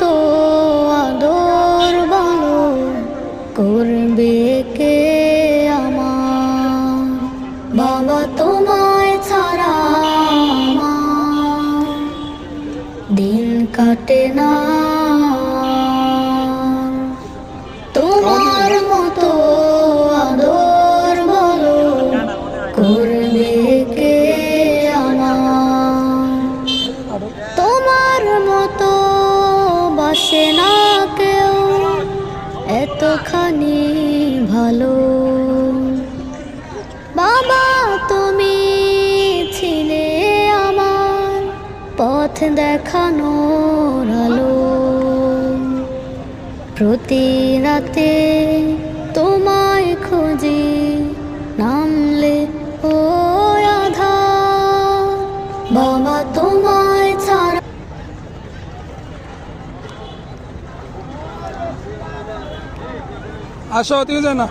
মতো আদর বলো করবে কে আমার? বাবা তোমায় ছাড়া আমার দিন কাটে না। তোমার মতো আদর বলো করবে কে আমার? তোমার মতো বাসে না কেউ এতখানি ভালো। বাবা তুমি ছিলে আমার পথ দেখানোর আলো। প্রতি রাতে তোমায় খুঁজি নামলে ও আধার। বাবা তোমায় ছাড়া আসো, তুই যা না।